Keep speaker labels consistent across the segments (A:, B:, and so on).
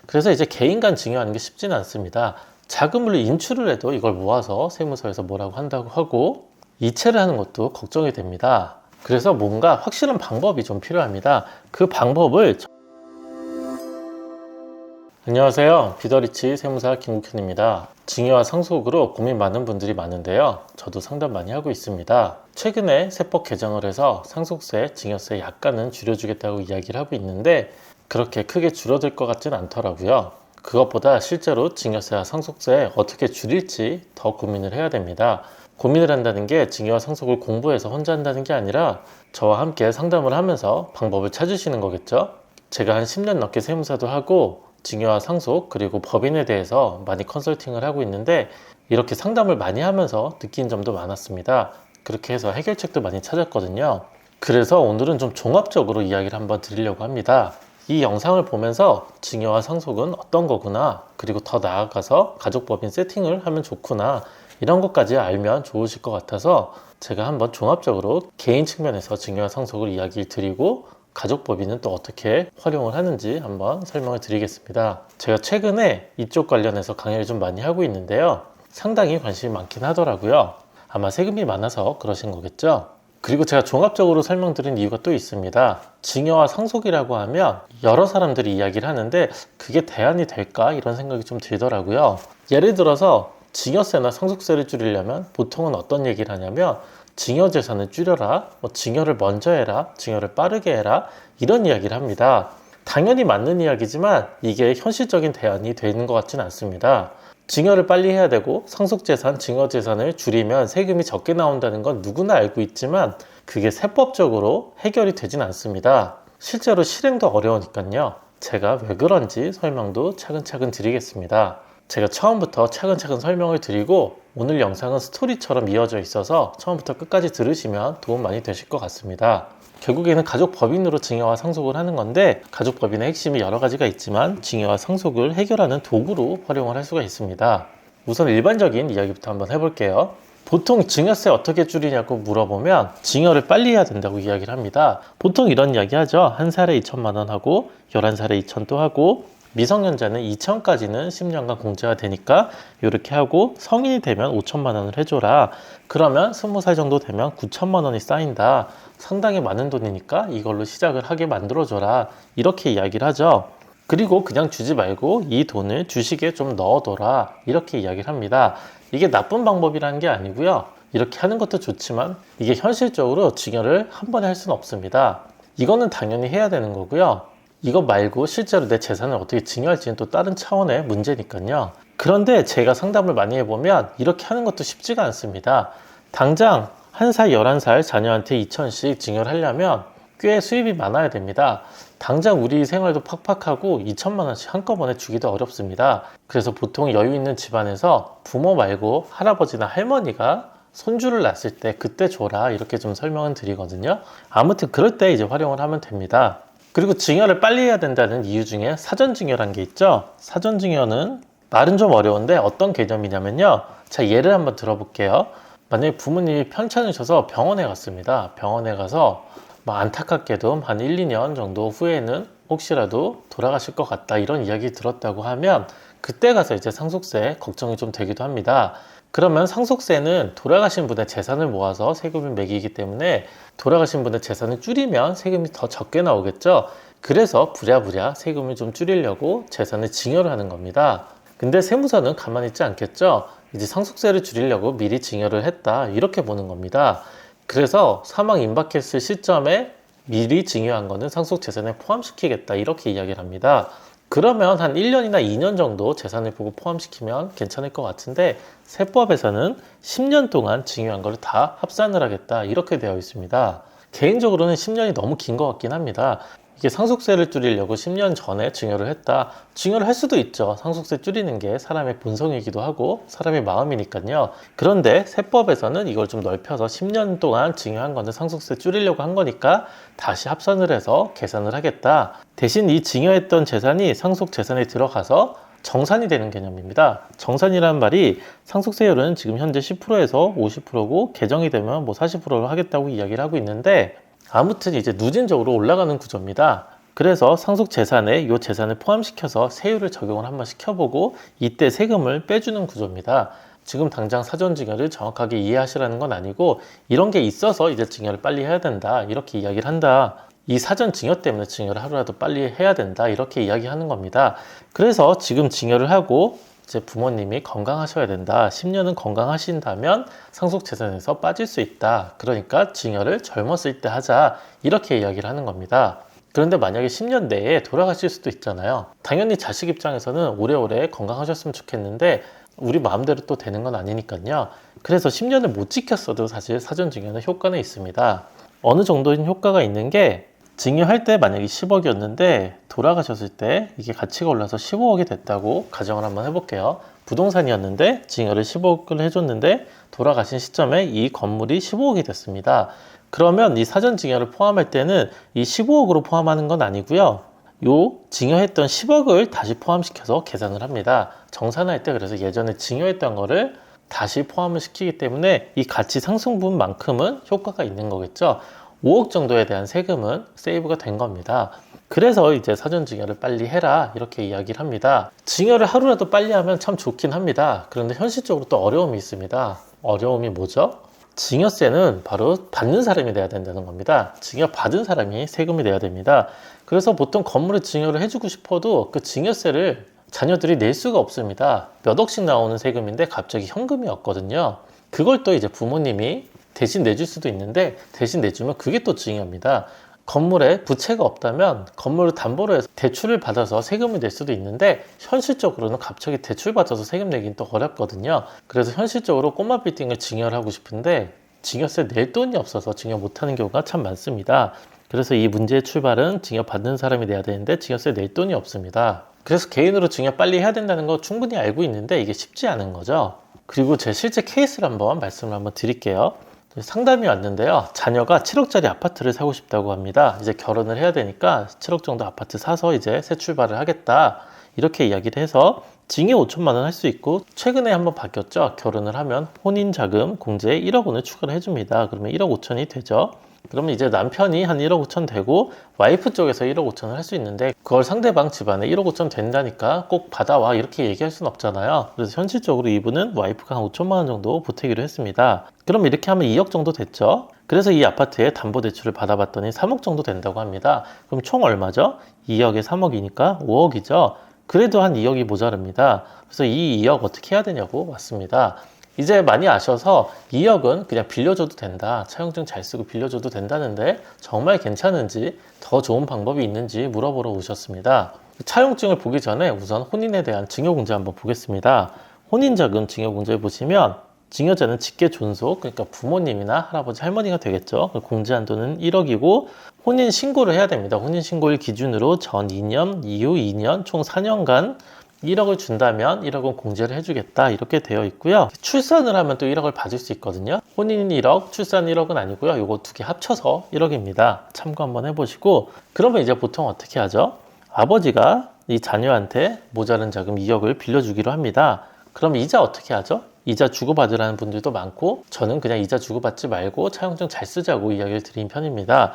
A: 그래서 이제 개인 간 증여하는 게 쉽지는 않습니다. 자금을 인출을 해도 이걸 모아서 세무서에서 뭐라고 한다고 하고 이체를 하는 것도 걱정이 됩니다. 그래서 뭔가 확실한 방법이 좀 필요합니다. 그 방법을 안녕하세요. 비더리치 세무사 김국현입니다. 증여와 상속으로 고민 많은 분들이 많은데요. 저도 상담 많이 하고 있습니다. 최근에 세법 개정을 해서 상속세, 증여세 약간은 줄여주겠다고 이야기를 하고 있는데 그렇게 크게 줄어들 것 같진 않더라고요. 그것보다 실제로 증여세와 상속세 어떻게 줄일지 더 고민을 해야 됩니다. 고민을 한다는 게 증여와 상속을 공부해서 혼자 한다는 게 아니라 저와 함께 상담을 하면서 방법을 찾으시는 거겠죠? 제가 한 10년 넘게 세무사도 하고 증여와 상속 그리고 법인에 대해서 많이 컨설팅을 하고 있는데 이렇게 상담을 많이 하면서 느낀 점도 많았습니다. 그렇게 해서 해결책도 많이 찾았거든요. 그래서 오늘은 좀 종합적으로 이야기를 한번 드리려고 합니다. 이 영상을 보면서 증여와 상속은 어떤 거구나, 그리고 더 나아가서 가족법인 세팅을 하면 좋구나, 이런 것까지 알면 좋으실 것 같아서 제가 한번 종합적으로 개인 측면에서 증여와 상속을 이야기를 드리고 가족법인은 또 어떻게 활용을 하는지 한번 설명을 드리겠습니다. 제가 최근에 이쪽 관련해서 강의를 좀 많이 하고 있는데요. 상당히 관심이 많긴 하더라고요. 아마 세금이 많아서 그러신 거겠죠? 그리고 제가 종합적으로 설명드린 이유가 또 있습니다. 증여와 상속이라고 하면 여러 사람들이 이야기를 하는데 그게 대안이 될까? 이런 생각이 좀 들더라고요. 예를 들어서 증여세나 상속세를 줄이려면 보통은 어떤 얘기를 하냐면 증여재산을 줄여라, 증여를 먼저 해라, 증여를 빠르게 해라, 이런 이야기를 합니다. 당연히 맞는 이야기지만 이게 현실적인 대안이 되는 것 같지는 않습니다. 증여를 빨리 해야 되고 상속재산, 증여재산을 줄이면 세금이 적게 나온다는 건 누구나 알고 있지만 그게 세법적으로 해결이 되진 않습니다. 실제로 실행도 어려우니까요. 제가 왜 그런지 설명도 차근차근 드리겠습니다. 제가 처음부터 차근차근 설명을 드리고 오늘 영상은 스토리처럼 이어져 있어서 처음부터 끝까지 들으시면 도움 많이 되실 것 같습니다. 결국에는 가족법인으로 증여와 상속을 하는 건데 가족법인의 핵심이 여러 가지가 있지만 증여와 상속을 해결하는 도구로 활용을 할 수가 있습니다. 우선 일반적인 이야기부터 한번 해볼게요. 보통 증여세 어떻게 줄이냐고 물어보면 증여를 빨리 해야 된다고 이야기를 합니다. 보통 이런 이야기 하죠. 한 살에 2천만 원 하고 11살에 2천 또 하고 미성년자는 2천까지는 10년간 공제가 되니까 이렇게 하고 성인이 되면 5천만 원을 해줘라. 그러면 20살 정도 되면 9천만 원이 쌓인다. 상당히 많은 돈이니까 이걸로 시작을 하게 만들어줘라. 이렇게 이야기를 하죠. 그리고 그냥 주지 말고 이 돈을 주식에 좀 넣어둬라. 이렇게 이야기를 합니다. 이게 나쁜 방법이라는 게 아니고요. 이렇게 하는 것도 좋지만 이게 현실적으로 증여를 한 번에 할 수는 없습니다. 이거는 당연히 해야 되는 거고요. 이거 말고 실제로 내 재산을 어떻게 증여할지는 또 다른 차원의 문제니까요. 그런데 제가 상담을 많이 해보면 이렇게 하는 것도 쉽지가 않습니다. 당장 한 살, 11살 자녀한테 2천씩 증여를 하려면 꽤 수입이 많아야 됩니다. 당장 우리 생활도 팍팍하고 2천만 원씩 한꺼번에 주기도 어렵습니다. 그래서 보통 여유 있는 집안에서 부모 말고 할아버지나 할머니가 손주를 낳았을 때 그때 줘라 이렇게 좀 설명을 드리거든요. 아무튼 그럴 때 이제 활용을 하면 됩니다. 그리고 증여를 빨리 해야 된다는 이유 중에 사전증여란 게 있죠. 사전증여는 말은 좀 어려운데 어떤 개념이냐면요. 자, 예를 한번 들어볼게요. 만약에 부모님이 편찮으셔서 병원에 갔습니다. 병원에 가서 안타깝게도 한 1, 2년 정도 후에는 혹시라도 돌아가실 것 같다 이런 이야기 들었다고 하면 그때 가서 이제 상속세 걱정이 좀 되기도 합니다. 그러면 상속세는 돌아가신 분의 재산을 모아서 세금을 매기기 때문에 돌아가신 분의 재산을 줄이면 세금이 더 적게 나오겠죠. 그래서 부랴부랴 세금을 좀 줄이려고 재산을 증여를 하는 겁니다. 근데 세무서는 가만히 있지 않겠죠. 이제 상속세를 줄이려고 미리 증여를 했다 이렇게 보는 겁니다. 그래서 사망 임박했을 시점에 미리 증여한 거는 상속재산에 포함시키겠다 이렇게 이야기를 합니다. 그러면 한 1년이나 2년 정도 재산을 보고 포함시키면 괜찮을 것 같은데 세법에서는 10년 동안 증여한 걸 다 합산을 하겠다 이렇게 되어 있습니다. 개인적으로는 10년이 너무 긴 것 같긴 합니다. 이게 상속세를 줄이려고 10년 전에 증여를 했다. 증여를 할 수도 있죠. 상속세 줄이는 게 사람의 본성이기도 하고 사람의 마음이니까요. 그런데 세법에서는 이걸 좀 넓혀서 10년 동안 증여한 거는 상속세 줄이려고 한 거니까 다시 합산을 해서 계산을 하겠다. 대신 이 증여했던 재산이 상속재산에 들어가서 정산이 되는 개념입니다. 정산이라는 말이 상속세율은 지금 현재 10%에서 50%고 개정이 되면 40%로 하겠다고 이야기를 하고 있는데 아무튼 이제 누진적으로 올라가는 구조입니다. 그래서 상속재산에 이 재산을 포함시켜서 세율을 적용을 한번 시켜보고 이때 세금을 빼주는 구조입니다. 지금 당장 사전증여를 정확하게 이해하시라는 건 아니고 이런 게 있어서 이제 증여를 빨리 해야 된다 이렇게 이야기를 한다. 이 사전증여 때문에 증여를 하루라도 빨리 해야 된다 이렇게 이야기하는 겁니다. 그래서 지금 증여를 하고 이제 부모님이 건강하셔야 된다. 10년은 건강하신다면 상속재산에서 빠질 수 있다. 그러니까 증여를 젊었을 때 하자. 이렇게 이야기를 하는 겁니다. 그런데 만약에 10년 내에 돌아가실 수도 있잖아요. 당연히 자식 입장에서는 오래오래 건강하셨으면 좋겠는데 우리 마음대로 또 되는 건 아니니까요. 그래서 10년을 못 지켰어도 사실 사전증여는 효과는 있습니다. 어느 정도인 효과가 있는 게 증여할 때 만약에 10억이었는데 돌아가셨을 때 이게 가치가 올라서 15억이 됐다고 가정을 한번 해볼게요. 부동산이었는데 증여를 15억을 해줬는데 돌아가신 시점에 이 건물이 15억이 됐습니다. 그러면 이 사전증여를 포함할 때는 이 15억으로 포함하는 건 아니고요. 요 증여했던 10억을 다시 포함시켜서 계산을 합니다. 정산할 때 그래서 예전에 증여했던 거를 다시 포함을 시키기 때문에 이 가치 상승분만큼은 효과가 있는 거겠죠. 5억 정도에 대한 세금은 세이브가 된 겁니다. 그래서 이제 사전증여를 빨리 해라 이렇게 이야기를 합니다. 증여를 하루라도 빨리 하면 참 좋긴 합니다. 그런데 현실적으로 또 어려움이 있습니다. 어려움이 뭐죠? 증여세는 바로 받는 사람이 내야 된다는 겁니다. 증여 받은 사람이 세금이 내야 됩니다. 그래서 보통 건물에 증여를 해주고 싶어도 그 증여세를 자녀들이 낼 수가 없습니다. 몇 억씩 나오는 세금인데 갑자기 현금이 없거든요. 그걸 또 이제 부모님이 대신 내줄 수도 있는데 대신 내주면 그게 또 증여입니다. 건물에 부채가 없다면 건물을 담보로 해서 대출을 받아서 세금을 낼 수도 있는데 현실적으로는 갑자기 대출 받아서 세금 내긴 또 어렵거든요. 그래서 현실적으로 꼬마 빌딩을 증여를 하고 싶은데 증여세 낼 돈이 없어서 증여 못하는 경우가 참 많습니다. 그래서 이 문제의 출발은 증여 받는 사람이 내야 되는데 증여세 낼 돈이 없습니다. 그래서 개인으로 증여 빨리 해야 된다는 거 충분히 알고 있는데 이게 쉽지 않은 거죠. 그리고 제 실제 케이스를 말씀을 한번 드릴게요. 상담이 왔는데요. 자녀가 7억짜리 아파트를 사고 싶다고 합니다. 이제 결혼을 해야 되니까 7억 정도 아파트 사서 이제 새 출발을 하겠다. 이렇게 이야기를 해서 징역 5천만 원 할 수 있고 최근에 한번 바뀌었죠. 결혼을 하면 혼인자금 공제에 1억 원을 추가를 해줍니다. 그러면 1억 5천이 되죠. 그러면 이제 남편이 한 1억 5천 되고 와이프 쪽에서 1억 5천을 할 수 있는데 그걸 상대방 집안에 1억 5천 된다니까 꼭 받아와 이렇게 얘기할 수는 없잖아요. 그래서 현실적으로 이분은 와이프가 한 5천만 원 정도 보태기로 했습니다. 그럼 이렇게 하면 2억 정도 됐죠. 그래서 이 아파트에 담보대출을 받아봤더니 3억 정도 된다고 합니다. 그럼 총 얼마죠? 2억에 3억이니까 5억이죠. 그래도 한 2억이 모자랍니다. 그래서 이 2억 어떻게 해야 되냐고 왔습니다. 이제 많이 아셔서 2억은 그냥 빌려줘도 된다. 차용증 잘 쓰고 빌려줘도 된다는데 정말 괜찮은지 더 좋은 방법이 있는지 물어보러 오셨습니다. 차용증을 보기 전에 우선 혼인에 대한 증여공제 한번 보겠습니다. 혼인자금 증여공제를 보시면 증여자는 직계 존속, 그러니까 부모님이나 할아버지, 할머니가 되겠죠. 공제한 돈은 1억이고 혼인 신고를 해야 됩니다. 혼인 신고일 기준으로 전 2년, 이후 2년, 총 4년간 1억을 준다면 1억은 공제를 해주겠다 이렇게 되어 있고요. 출산을 하면 또 1억을 받을 수 있거든요. 혼인 1억, 출산 1억은 아니고요. 이거 두 개 합쳐서 1억입니다. 참고 한번 해보시고 그러면 이제 보통 어떻게 하죠? 아버지가 이 자녀한테 모자른 자금 2억을 빌려주기로 합니다. 그럼 이자 어떻게 하죠? 이자 주고받으라는 분들도 많고 저는 그냥 이자 주고받지 말고 차용증 잘 쓰자고 이야기를 드린 편입니다.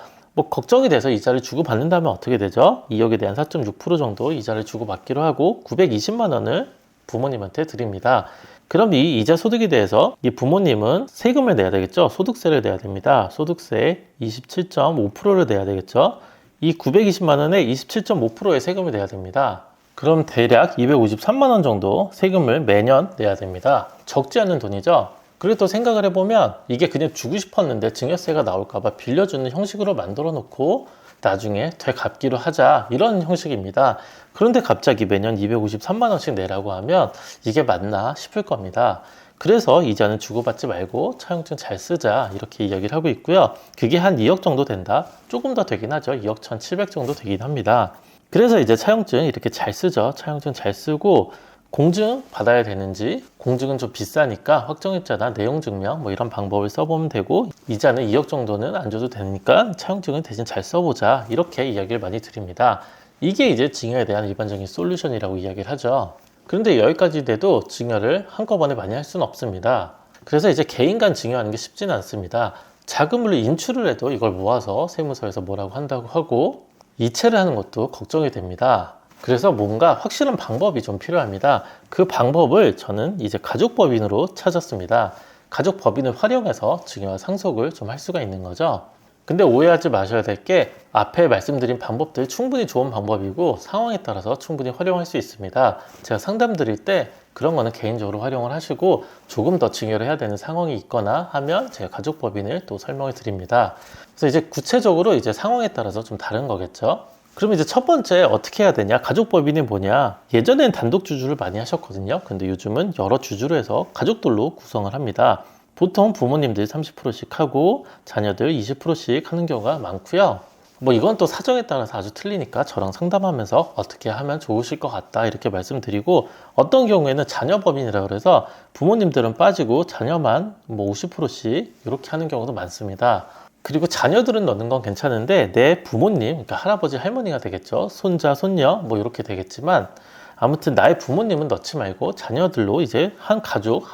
A: 걱정이 돼서 이자를 주고받는다면 어떻게 되죠? 2억에 대한 4.6% 정도 이자를 주고받기로 하고 920만 원을 부모님한테 드립니다. 그럼 이 이자 소득에 대해서 이 부모님은 세금을 내야 되겠죠? 소득세를 내야 됩니다. 소득세 27.5%를 내야 되겠죠? 이 920만 원에 27.5%의 세금을 내야 됩니다. 그럼 대략 253만 원 정도 세금을 매년 내야 됩니다. 적지 않은 돈이죠? 그리고 또 생각을 해보면 이게 그냥 주고 싶었는데 증여세가 나올까봐 빌려주는 형식으로 만들어 놓고 나중에 되갚기로 하자 이런 형식입니다. 그런데 갑자기 매년 253만 원씩 내라고 하면 이게 맞나 싶을 겁니다. 그래서 이자는 주고받지 말고 차용증 잘 쓰자 이렇게 이야기를 하고 있고요. 그게 한 2억 정도 된다? 조금 더 되긴 하죠. 2억 1,700 정도 되긴 합니다. 그래서 이제 차용증 이렇게 잘 쓰죠. 차용증 잘 쓰고 공증 받아야 되는지 공증은 좀 비싸니까 확정일자나 내용증명 뭐 이런 방법을 써보면 되고 이자는 2억 정도는 안 줘도 되니까 차용증은 대신 잘 써보자 이렇게 이야기를 많이 드립니다. 이게 이제 증여에 대한 일반적인 솔루션이라고 이야기를 하죠. 그런데 여기까지 돼도 증여를 한꺼번에 많이 할 수는 없습니다. 그래서 이제 개인 간 증여하는 게 쉽지는 않습니다. 자금을 인출을 해도 이걸 모아서 세무서에서 뭐라고 한다고 하고 이체를 하는 것도 걱정이 됩니다. 그래서 뭔가 확실한 방법이 좀 필요합니다. 그 방법을 저는 이제 가족법인으로 찾았습니다. 가족법인을 활용해서 증여와 상속을 좀 할 수가 있는 거죠. 근데 오해하지 마셔야 될 게 앞에 말씀드린 방법들 충분히 좋은 방법이고 상황에 따라서 충분히 활용할 수 있습니다. 제가 상담 드릴 때 그런 거는 개인적으로 활용을 하시고 조금 더 증여를 해야 되는 상황이 있거나 하면 제가 가족법인을 또 설명을 드립니다. 그래서 이제 구체적으로 이제 상황에 따라서 좀 다른 거겠죠. 그럼 이제 첫 번째 어떻게 해야 되냐? 가족법인이 뭐냐? 예전엔 단독 주주를 많이 하셨거든요. 근데 요즘은 여러 주주로 해서 가족들로 구성을 합니다. 보통 부모님들 30%씩 하고 자녀들 20%씩 하는 경우가 많고요. 뭐 이건 또 사정에 따라서 아주 틀리니까 저랑 상담하면서 어떻게 하면 좋으실 것 같다 이렇게 말씀드리고, 어떤 경우에는 자녀법인이라 그래서 부모님들은 빠지고 자녀만 뭐 50%씩 이렇게 하는 경우도 많습니다. 그리고 자녀들은 넣는 건 괜찮은데 내 부모님, 그러니까 할아버지 할머니가 되겠죠. 손자 손녀 뭐 이렇게 되겠지만 아무튼 나의 부모님은 넣지 말고 자녀들로 이제 한 가족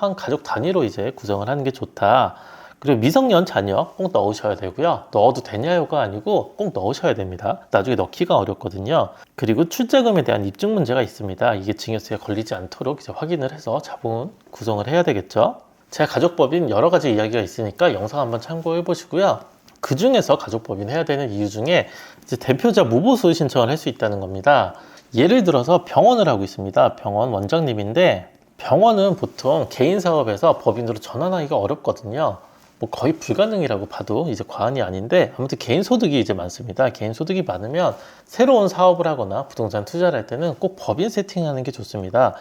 A: 단위로 이제 구성을 하는 게 좋다. 그리고 미성년 자녀 꼭 넣으셔야 되고요. 넣어도 되냐요가 아니고 꼭 넣으셔야 됩니다. 나중에 넣기가 어렵거든요. 그리고 출자금에 대한 입증 문제가 있습니다. 이게 증여세에 걸리지 않도록 이제 확인을 해서 자본 구성을 해야 되겠죠. 제가 가족법인 여러 가지 이야기가 있으니까 영상 한번 참고해 보시고요. 그 중에서 가족법인 해야 되는 이유 중에 이제 대표자 무보수 신청을 할 수 있다는 겁니다. 예를 들어서 병원을 하고 있습니다. 병원 원장님인데 병원은 보통 개인 사업에서 법인으로 전환하기가 어렵거든요. 뭐 거의 불가능이라고 봐도 이제 과언이 아닌데, 아무튼 개인 소득이 이제 많습니다. 개인 소득이 많으면 새로운 사업을 하거나 부동산 투자를 할 때는 꼭 법인 세팅하는 게 좋습니다.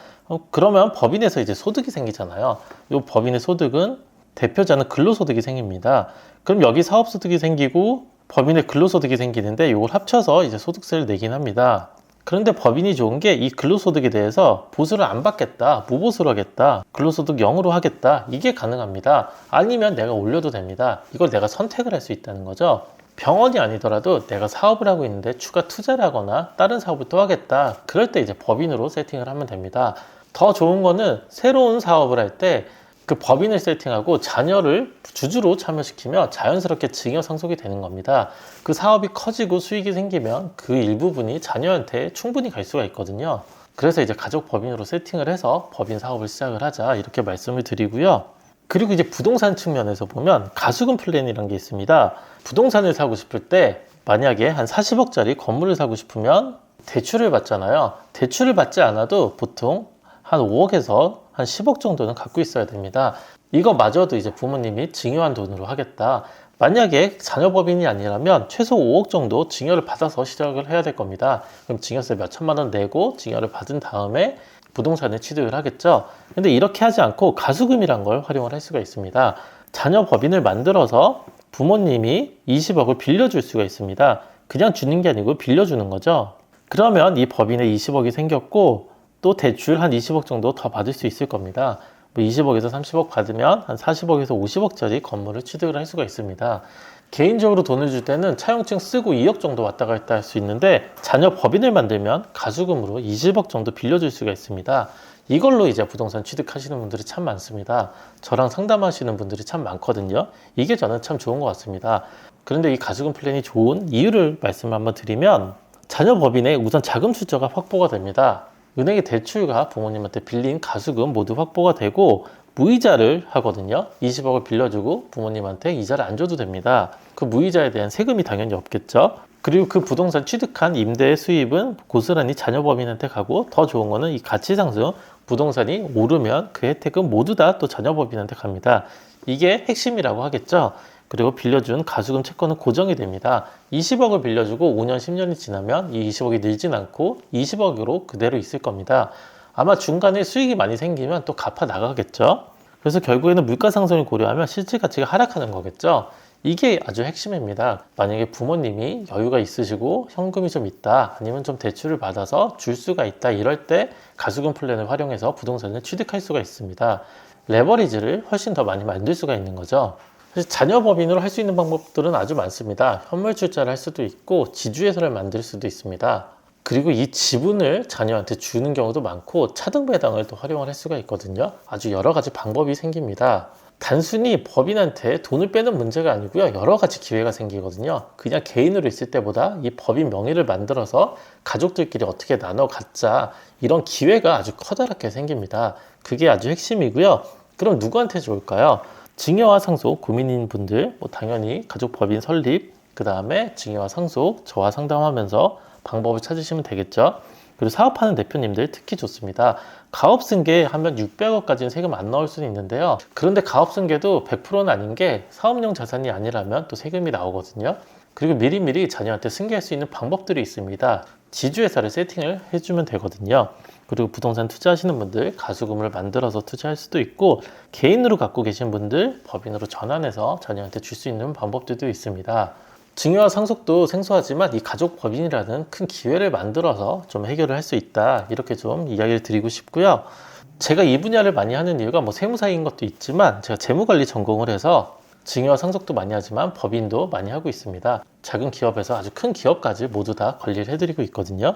A: 그러면 법인에서 이제 소득이 생기잖아요. 이 법인의 소득은 대표자는 근로소득이 생깁니다. 그럼 여기 사업소득이 생기고 법인의 근로소득이 생기는데 이걸 합쳐서 이제 소득세를 내긴 합니다. 그런데 법인이 좋은 게 이 근로소득에 대해서 보수를 안 받겠다, 무보수로 하겠다, 근로소득 0으로 하겠다, 이게 가능합니다. 아니면 내가 올려도 됩니다. 이걸 내가 선택을 할 수 있다는 거죠. 병원이 아니더라도 내가 사업을 하고 있는데 추가 투자를 하거나 다른 사업을 또 하겠다, 그럴 때 이제 법인으로 세팅을 하면 됩니다. 더 좋은 거는 새로운 사업을 할 때 그 법인을 세팅하고 자녀를 주주로 참여시키면 자연스럽게 증여 상속이 되는 겁니다. 그 사업이 커지고 수익이 생기면 그 일부분이 자녀한테 충분히 갈 수가 있거든요. 그래서 이제 가족 법인으로 세팅을 해서 법인 사업을 시작을 하자 이렇게 말씀을 드리고요. 그리고 이제 부동산 측면에서 보면 가수금 플랜이라는 게 있습니다. 부동산을 사고 싶을 때 만약에 한 40억짜리 건물을 사고 싶으면 대출을 받잖아요. 대출을 받지 않아도 보통 한 5억에서 한 10억 정도는 갖고 있어야 됩니다. 이거마저도 이제 부모님이 증여한 돈으로 하겠다. 만약에 자녀법인이 아니라면 최소 5억 정도 증여를 받아서 시작을 해야 될 겁니다. 그럼 증여세 몇 천만 원 내고 증여를 받은 다음에 부동산에 취득을 하겠죠. 근데 이렇게 하지 않고 가수금이란 걸 활용을 할 수가 있습니다. 자녀법인을 만들어서 부모님이 20억을 빌려줄 수가 있습니다. 그냥 주는 게 아니고 빌려주는 거죠. 그러면 이 법인에 20억이 생겼고 또 대출 한 20억 정도 더 받을 수 있을 겁니다. 뭐 20억에서 30억 받으면 한 40억에서 50억짜리 건물을 취득을 할 수가 있습니다. 개인적으로 돈을 줄 때는 차용증 쓰고 2억 정도 왔다 갔다 할 수 있는데 자녀 법인을 만들면 가수금으로 20억 정도 빌려줄 수가 있습니다. 이걸로 이제 부동산 취득하시는 분들이 참 많습니다. 저랑 상담하시는 분들이 참 많거든요. 이게 저는 참 좋은 것 같습니다. 그런데 이 가수금 플랜이 좋은 이유를 말씀을 한번 드리면 자녀 법인에 우선 자금 출처가 확보가 됩니다. 은행의 대출과 부모님한테 빌린 가수금 모두 확보가 되고 무이자를 하거든요. 20억을 빌려주고 부모님한테 이자를 안 줘도 됩니다. 그 무이자에 대한 세금이 당연히 없겠죠. 그리고 그 부동산 취득한 임대의 수입은 고스란히 자녀법인한테 가고, 더 좋은 거는 이 가치 상승, 부동산이 오르면 그 혜택은 모두 다 또 자녀법인한테 갑니다. 이게 핵심이라고 하겠죠. 그리고 빌려준 가수금 채권은 고정이 됩니다. 20억을 빌려주고 5년, 10년이 지나면 이 20억이 늘진 않고 20억으로 그대로 있을 겁니다. 아마 중간에 수익이 많이 생기면 또 갚아 나가겠죠. 그래서 결국에는 물가 상승을 고려하면 실질 가치가 하락하는 거겠죠. 이게 아주 핵심입니다. 만약에 부모님이 여유가 있으시고 현금이 좀 있다, 아니면 좀 대출을 받아서 줄 수가 있다, 이럴 때 가수금 플랜을 활용해서 부동산을 취득할 수가 있습니다. 레버리지를 훨씬 더 많이 만들 수가 있는 거죠. 자녀 법인으로 할 수 있는 방법들은 아주 많습니다. 현물 출자를 할 수도 있고 지주회사를 만들 수도 있습니다. 그리고 이 지분을 자녀한테 주는 경우도 많고 차등 배당을 또 활용을 할 수가 있거든요. 아주 여러 가지 방법이 생깁니다. 단순히 법인한테 돈을 빼는 문제가 아니고요. 여러 가지 기회가 생기거든요. 그냥 개인으로 있을 때보다 이 법인 명의를 만들어서 가족들끼리 어떻게 나눠 갖자, 이런 기회가 아주 커다랗게 생깁니다. 그게 아주 핵심이고요. 그럼 누구한테 좋을까요? 증여와 상속 고민인 분들, 당연히 가족 법인 설립, 그 다음에 증여와 상속 저와 상담하면서 방법을 찾으시면 되겠죠. 그리고 사업하는 대표님들 특히 좋습니다. 가업승계 하면 600억까지는 세금 안 나올 수는 있는데요. 그런데 가업승계도 100%는 아닌 게 사업용 자산이 아니라면 또 세금이 나오거든요. 그리고 미리미리 자녀한테 승계할 수 있는 방법들이 있습니다. 지주회사를 세팅을 해주면 되거든요. 그리고 부동산 투자하시는 분들 가수금을 만들어서 투자할 수도 있고, 개인으로 갖고 계신 분들 법인으로 전환해서 자녀한테 줄 수 있는 방법들도 있습니다. 증여와 상속도 생소하지만 이 가족 법인이라는 큰 기회를 만들어서 좀 해결을 할 수 있다, 이렇게 좀 이야기를 드리고 싶고요. 제가 이 분야를 많이 하는 이유가 세무사인 것도 있지만, 제가 재무관리 전공을 해서 증여와 상속도 많이 하지만 법인도 많이 하고 있습니다. 작은 기업에서 아주 큰 기업까지 모두 다 관리를 해드리고 있거든요.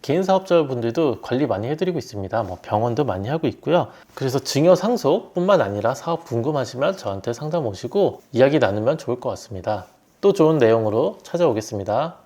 A: 개인 사업자분들도 관리 많이 해드리고 있습니다. 병원도 많이 하고 있고요. 그래서 증여 상속 뿐만 아니라 사업 궁금하시면 저한테 상담 오시고 이야기 나누면 좋을 것 같습니다. 또 좋은 내용으로 찾아오겠습니다.